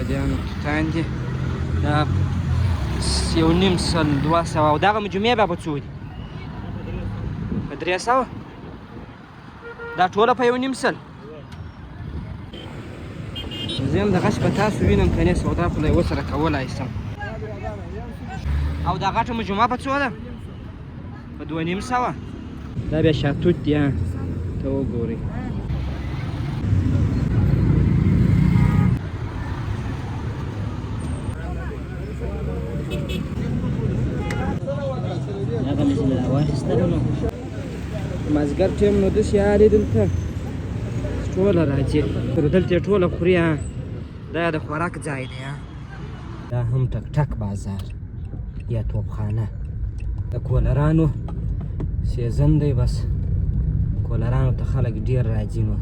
غدیانو توتان دي دا 1.5 سل 200 او دغه جمعې بیا په څو دي؟ په 300 دا ټوله په 1.5 سل. زه هم دغسې په تاسو وینم کنې سودا خو له یوه سره کولی شم. او دا غټه مجموعه په څو ده؟ په 2.5 دا بیا شاتوت دي ته وګورئ. مازدیګر ټیم نو داسې یارې دلته ټوله راځي دلته یې ټوله خوري. دا د خوراک ځای دی. دا هم ټک ټک بازار یا توپخانه د کولرانو سیزن دی. بس کولرانو ته خلک ډېر راځي. نو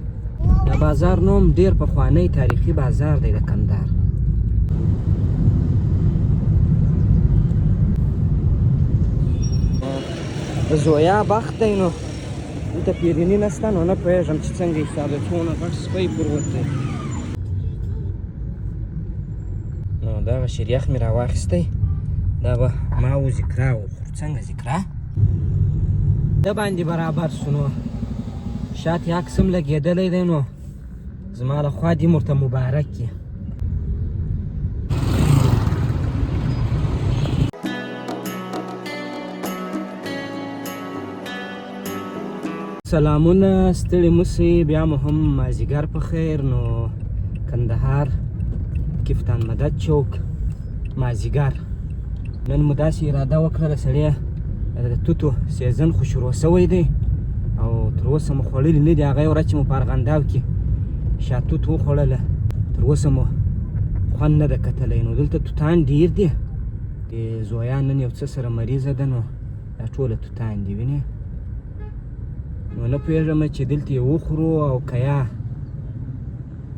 دا بازار نوم ډېر پخوانی تاریخي بازار دی د کندهار. زویا بخت دی. نو دلته پیریني نشته نو نه پوهېږم چې څنګه حساب دی. څونه غټ سپی پروت دی. نو دغه شریخ مې راواخیستی. دا به ما و ذکرا وخورو. څنګه ذکرا؟ ده باندې برابر سو. نو شاته عکس هم لګېدلی دی. نو زما له خوا دې ورته مبارک یې. سلامونه، ستړي موسئ، بیا مو هم مازدیګر په خیر. نو کندهار کفتان مدد چوک مازدیګر نن مو داسې اراده وکړله سړی د توتو سیزن خو شروع سوی دی او تر اوسه مو خوړلي نه دي. هغه یې ورځ چې مو په ارغنداو کې شاتوت وخوړله تر اوسه مو خوند نه ده کتلی. نو دلته توتان ډېر دي. د زویا نن یو څه سره مریضه ده. نو دا ټوله توتان دي وینې. نو نه پوهېږم چې دلته یې وخورو او که یا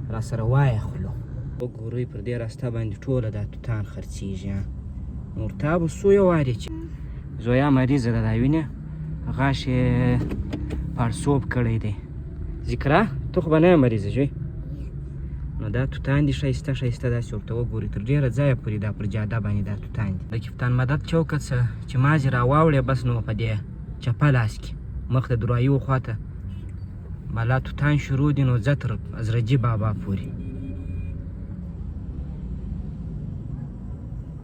را سره وایخلو. وګورئ پر دې راسته باندې ټوله دا توتان خرڅېږي. نو ورته به څو یو وارې چې زویا مریضه ده دا وینې غاښ یې پړسوب کړی دی. ذکرا ته خو به نه یې مریضه ژوی. نو دا توتان دي ښایسته ښایسته داسې ورته وګورئ تر ډېره ځایه پورې دا پر جاده باندې دا توتان دي. د کفتان مدد چوکه څه چې مازې راواوړې بس نو په دې چپه لاس کې مخ د دروایي و خواته بالا توتان شروع دي. نو ځه تر حضرتجي بابا پورې.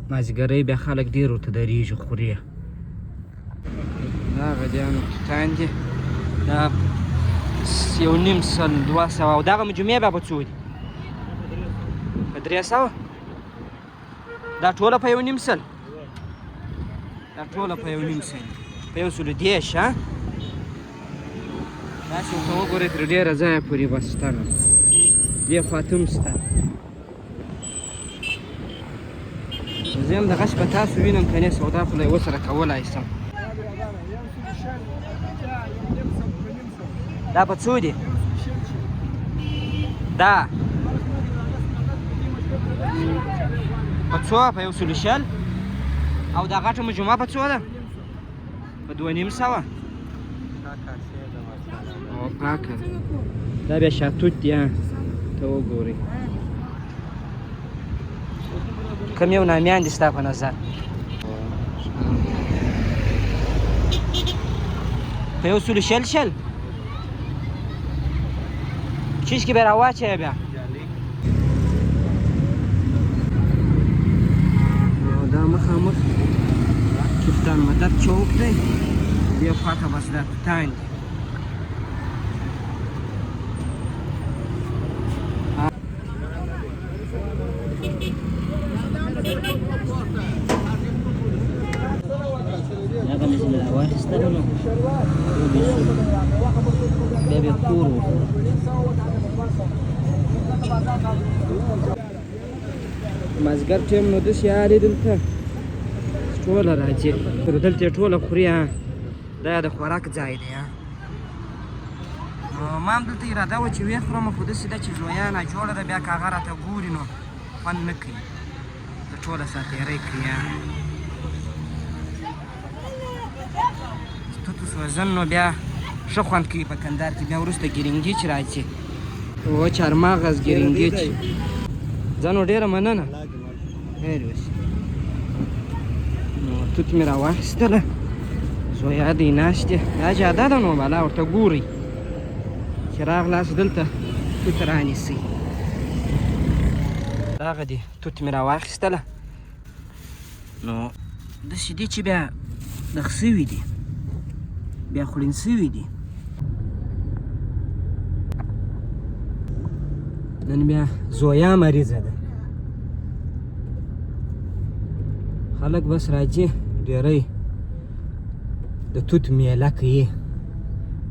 مازدیګرۍ بیا خلک ډېر ورته درېږي خوري. دا غدیانو توتان دي دا 1.5 سل 200 او دغه جمعې بیا په څو دي؟ په 300 دا ټوله په 1.5 سل. دا ټوله په 1.5 سل په 110. داسې ورته وګورئ تر ډېره ځایه پورې بس شته. نو دې خواته هم شته. زه هم دغسې په تاسو وینم کنې سودا خو له یوه سره کولی شم. دا په څو دي؟ دا په څو؟ په 160. او دا غټه مجموعه په څو ده؟ په 2.5 او پاکه. دا بیا شاتوت دي ته وګورئ. کوم یو نامیان دي ستا په نظر؟ په 160 چیز کې به راواچوې بیا. دا مخامخ کفتان مدد چوک دی. دې خواته بس دا توتان دي. هغه مې ځینې راواخیستلو. نو بیا به یې کور وخورو. مازدیګر ټیم نو داسې یارې دلته ټوله راځي دلته یې ټوله خوري. دا د خوراک ځای دی. نو ما هم دلته اراده وه چې ویې خورم خو داسې ده چې زویا ناجوړه ده. بیا که هغه راته ګوري نو خوند نه کوي. د ټوله ساتیری کوي. توتو سوزن نو بیا ښه خوند کوي په کندهار کې. بیا وروسته ګرینګیچ راځي. و چارمغز ګرینګیچ ځه نو ډېره مننه خیر اوسې نو توت مې راواخیستله زویا دی ناست دی دا جاده ده نو بالا ورته ګورئ چې راغلاست دلته توت رانیسئ دغه دی توت مې راواخیستله نو داسې دي چې بیا دغه سوي دي بیا خوړین سوي دي نن بیا زویا مریضه ده خلک بس راځي ډېری د توت میله کوي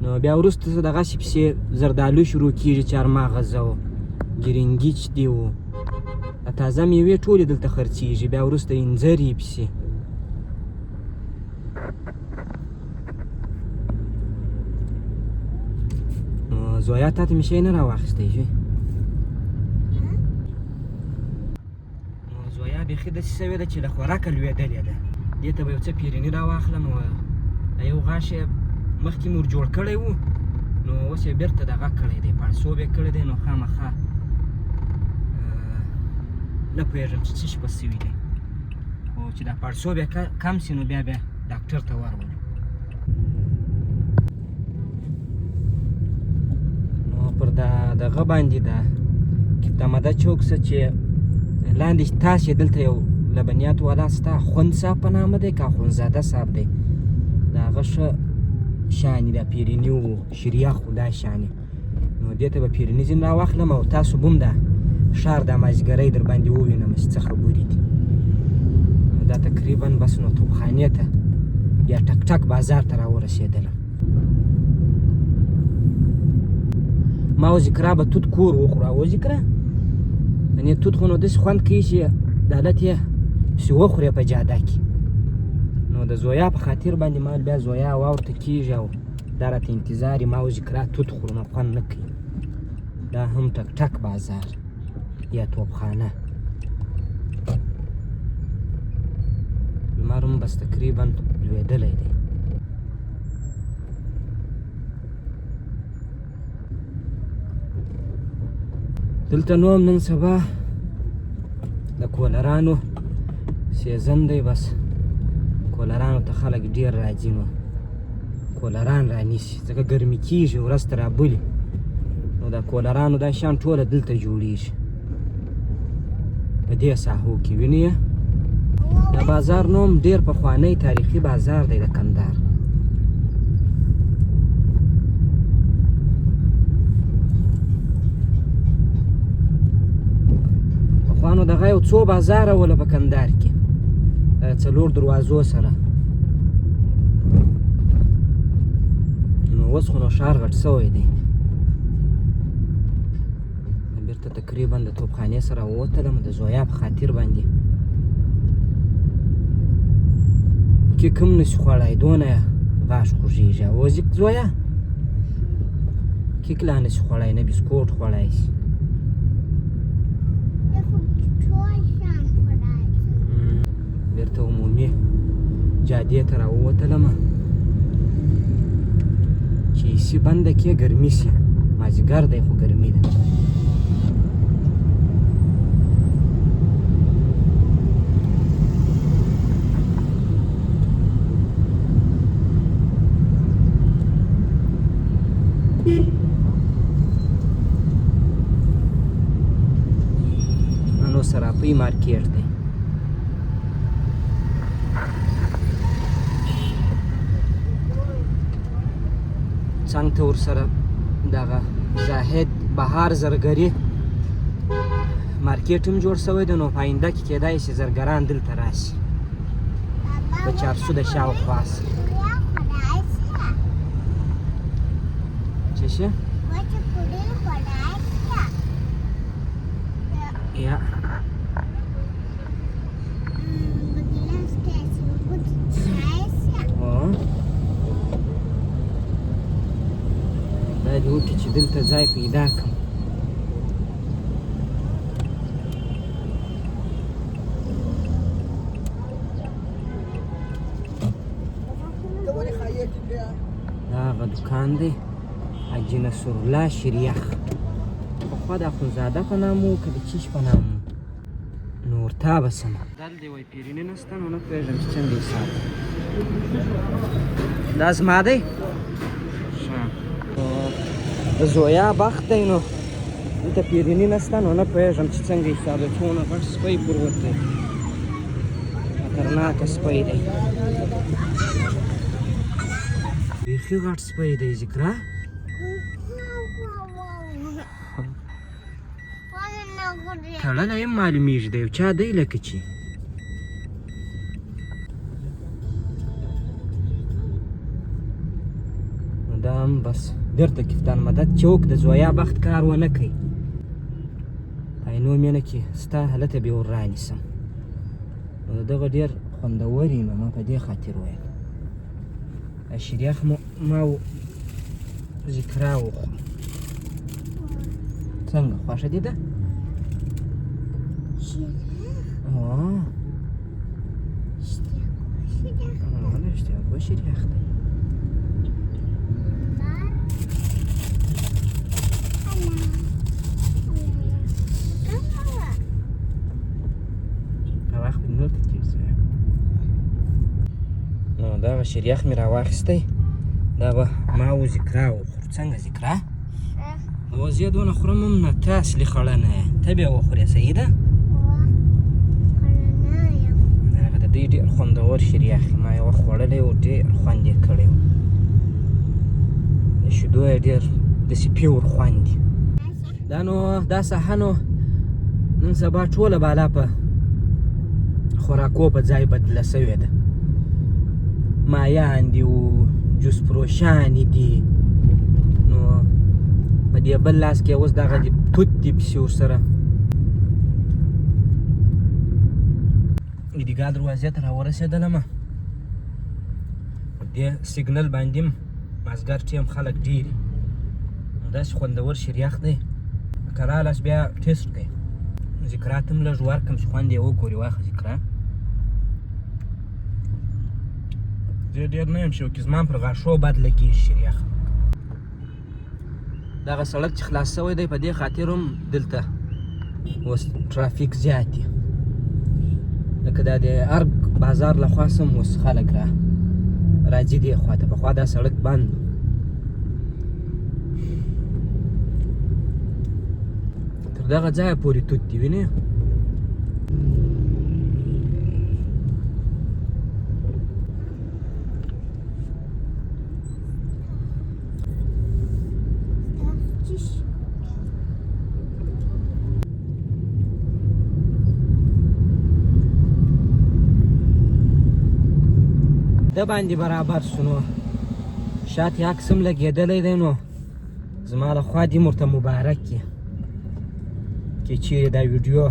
نو بیا وروسته دغسې پسې زردالو شروع کېږي چهارمغزه و ګرینګیچ دی و تازه میوې ټولې دلته خرڅېږي بیا وروسته انځر یې پسې نو زویا تا ته مې شی نه راواخیستی شوی نو زویا بیخي داسې سوې ده چې له خوراکه لوېدلې ده دې ته به یو څه پیرني راواخلم یو غاښ یې مخکې مې ور جوړ کړی و نو اوس یې بېرته دغه کړی دی پړسوب یې کړی دی نو خامخا نه پوهېږم چې څه شي په سوي دی خو چې دا پړسوب یې کم سي نو بیا ډاکټر ته ورولو نو پر دغه باندې د کپتامده چوک څه چې لاندې تاسې دلته یو لبنیات والا ستا خوند صاحب په نامه دی که اخوندزاده صاحب دی د هغه ښه شانې دا پیرني و شریخ و دا شانې نو دې ته به پیرني ځینې راواخلم او تاسو به هم دا ښار دا مازدیګری در باندې ووینم چې څه خبرې دي دا تقریبا بس نو توپخانې ته یا ټک ټک بازار ته راورسېدلم ما و ذکرا به توت کور وخورو او ذکرا یعنې توت خو نو داسې خوند کوي چې د حالت یې پسې وخورې په جاده کې نو د زویا په خاطر باندې ما بیا زویا واورته کېږي او دا راته انتظار یې ما و ذکرا توت خورو نو خوند نه کوي دا هم ټک ټک بازار یا توپخانه لمر هم بس تقریبا لوېدلی دی دلته نو هم نن سبا د کولرانو سیزن دی بس کولرانو ته خلک ډېر راځي نو کولران رانیسي ځکه ګرمي کېږي ورځ ته رابلي نو د کولرانو دا شیان ټوله دلته جوړېږي په دې ساحو کې وینئ دا بازار نو هم ډېر پخوانی تاریخي بازار دی د کندهار پخوا نو دغه یو څو بازاره وله په کندهار کې څلور دروازو سره نو اوس خو نو ښار غټ سوی دی بېرته تقریبا د توپخانې سره ووتلم د زویا په خاطر باندې کیک هم نشي خوړی دونه غاښ خوږېږي او زویا کیک لا نشي خوړی نه بسکوټ خوړی شي بېرته عمومي جادې ته راووتلم چې ایسي بنده کې ګرمي سي مازدیګر دی خو ګرمي ده نو سراپی مارکیټ دی څنګ ته ورسره دغه زاهد بهار زرګري مارکیټ هم جوړ شوی دی نو په آینده کې کیدای شي زرګران دلته راشي د 400 د شاوخوا څه شي یا باید وکړي چې دلته ځای پیدا کړم دا هغه دوکان دی حاجي نصرالله شریخ پخوا د اخندزاده په نام و که د چیش په نام و ورتابه سمه دلته وایي پیریني نشته نو نه پوهېږم چې څنګه حساب دا زما دی د زویا بخت دی نو دلته پیریني نشته نو نه پوهېږم چې څنګه حساب دی څونه غټ سپی پروت دی خطرناکه سپی دی بیخي غټ سپی دی ذکره تړلی یم معلومیږي د یو چا دی لکه چې نو دا هم بس بېرته کفتان مدد چوک د زویا بخت کار ونه کوي په عینو مینه کې ستا هلته بې ور رانیسم نو د دغه ډېر خوندور یي نو ما په دې خاطر ویل شریخ ما ذکرا وخورم څنګه خوښه دې ده اشتیاقو شریخ دی وخت نور ته تیز نو دغه شریخ مې راواخیستی دا به ما و ذکرا وخورو څنګه ذکرا نو زه دونه خورم هم نه ته اصلي خړه نه یې ته بیا وخورې صحیح ده هغه د دوی ډېر خوندور شریخ ما یې وخت خوړلی و ډېر خوند یې کړی و د شیدو یې ډېر داسې پیور خوند دي دا نو دا ساحه نو نن سبا ټوله بالا په خوراکو په ځای بدله سوې ده مایان دي و جوس فروشانې دي نو په دې بل لاس کې اوس دغه د توت دي پسې ورسره عیدګاه دروازې ته راورسېدلمه په دې سیګنل باندې م مازدیګر ټیم خلک ډېر نو داسې خوندور شریخ دی که رالاس بیا ټیسټ کوي ذکرا ته م لږ ورکړم چې خوند یې وګورې واخه ذکرا زه ډېر نه یم شوقي زما پر غاښو بد لګېږي شریخ دغه سړک چې خلاص شوی دی په دې خاطر هم دلته اوس ټرافیک زیات دي لکه دا د ارګ بازار له خوا هم اوس خلک راځي دې خوا ته پخوا دا سړک بند تر دغه ځایه پورې توت دي وینې د باندې برابر شو نو شاته عکس هم لګېدلی دی نو زما له خوا دې ورته مبارک یې که چیرې دا ویډیو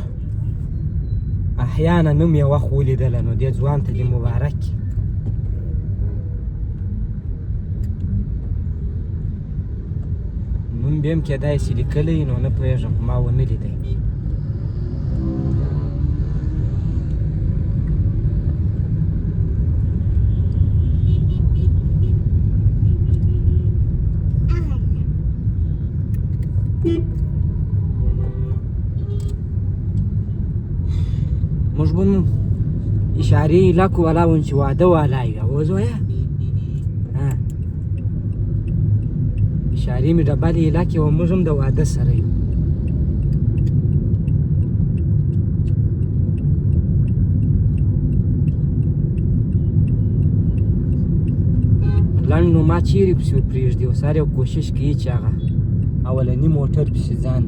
احیانا هم یې وخت ولیدله نو دې ځوان ته دې مبارک یې نوم به هم کېدای شي لیکلی نو نه پوهېږم ما ونه لیدی موږ به نو اشارې علاقو والا وو چې واده والا وي اوس وایه اشارې مې ډبلې علاقې وه موږ هم د واده سره یو لنډ نو ما چیرې پسې ورپرېږدي اوس هر یو کوشش کوي چې هغه اولني موټر پسې ځان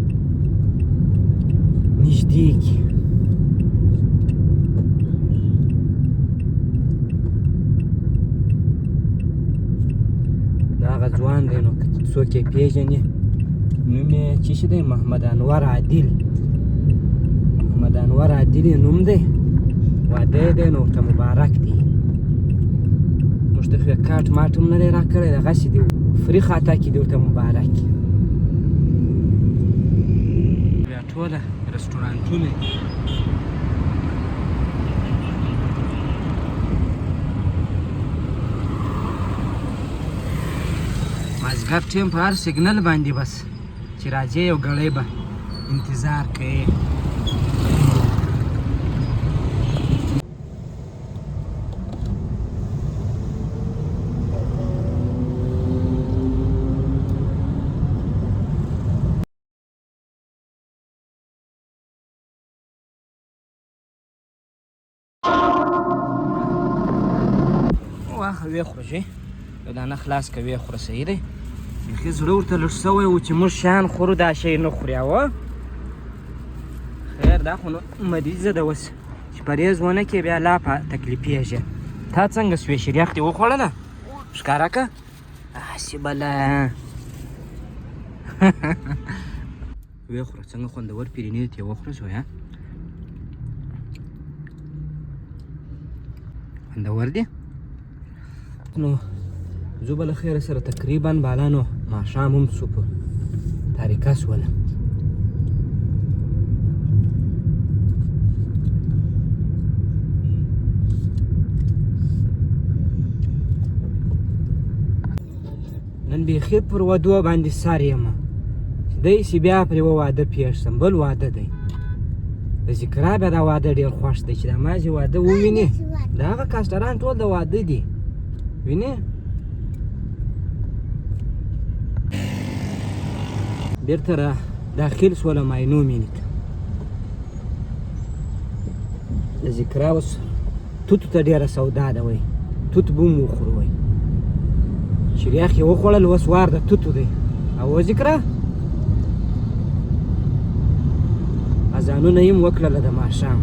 نږدې کړي دا هغه ځوان دی نو که څوک یې پېژني نوم یې څه شی دی محمد انور عادل محمد انور عادل یې نوم دی واده یې دی نو ورته مبارک دی موږ ته خو یې کاټ ماټ هم نه دی راکړی دغسې دی فري خاطه کې دی ورته مبارک بیا ټوله رسټورانټونه مازدیګر ټیم په هر سیګنل باندې بس چې راځې یو ګړی به انتظار کوې واخه ویې خوره چې یو دانه خلاص که ویې خوره صحیح دی بیخي زړه ورته لږ شوی و چې موږ شیان خورو دا شی نه خوري اوه خیر دا خو نو مریضه ده اوس چې پرهېز ونه کړې بیا لا تکلیفېږي تا څنګه سوې شریخ دې وخوړله ښکاره که هسې بله ویې خوره څنګه خوندور پیرینې ته یې وخوره زویه خوندور دی نو زه به له خیره سره تقریبا بالا نو ماښام هم سو په تاریکه سوله نن بیخي پر ودو باندې سر یم دی چې بیا پرې یوه واده پېښ شم بل واده دی د ذکرا بیا دا واده ډېر خوښ دی چې دا مازې واده ووینې د هغه کاسټران ټول د واده دي وینې بیرته را داخل سوله معاینو مینې ته د ذکرا اوس توتو ته ډېره سودا ده وایي توت به هم وخورو وایي شریخ یې وخوړل اوس وار د توتو دی او ذکرا اذانونه یې هم وکړله د ماښام